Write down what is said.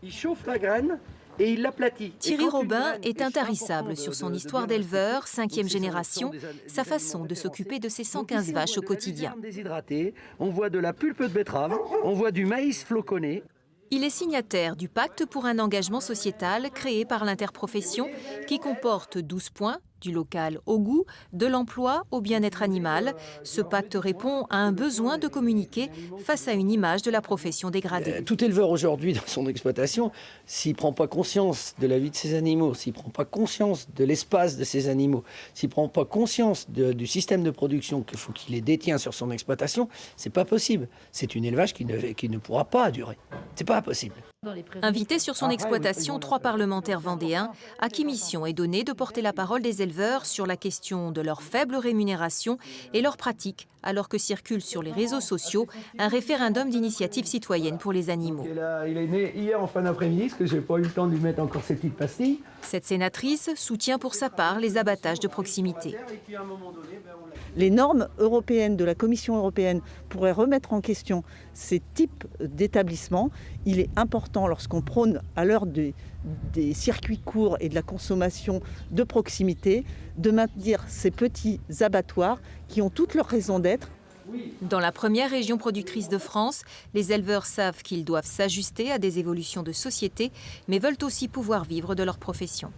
Il chauffe la graine et il l'aplatit. Thierry Robin est intarissable sur son histoire d'éleveur, 5e génération, sa façon de s'occuper de ses 115 vaches au quotidien. On voit de la pulpe de betterave, on voit du maïs floconné. Il est signataire du pacte pour un engagement sociétal créé par l'interprofession qui comporte 12 points, du local au goût, de l'emploi au bien-être animal. Ce pacte répond à un besoin de communiquer face à une image de la profession dégradée. Tout éleveur aujourd'hui dans son exploitation, s'il ne prend pas conscience de la vie de ses animaux, s'il ne prend pas conscience de l'espace de ses animaux, s'il ne prend pas conscience du système de production qu'il faut qu'il les détient sur son exploitation, c'est pas possible. C'est un élevage qui ne pourra pas durer. C'est pas possible. Invité sur son exploitation 3 parlementaires vendéens, à qui mission est donnée de porter la parole des éleveurs sur la question de leur faible rémunération et leurs pratiques, alors que circule sur les réseaux sociaux un référendum d'initiative citoyenne pour les animaux. Il est né hier en fin d'après-midi, parce que j'ai pas eu le temps de lui mettre encore ses petites pastilles. Cette sénatrice soutient pour sa part les abattages de proximité. Les normes européennes de la Commission européenne pourraient remettre en question ces types d'établissements. Il est important, lorsqu'on prône à l'heure des circuits courts et de la consommation de proximité, de maintenir ces petits abattoirs qui ont toutes leurs raisons d'être. Dans la première région productrice de France, les éleveurs savent qu'ils doivent s'ajuster à des évolutions de société, mais veulent aussi pouvoir vivre de leur profession.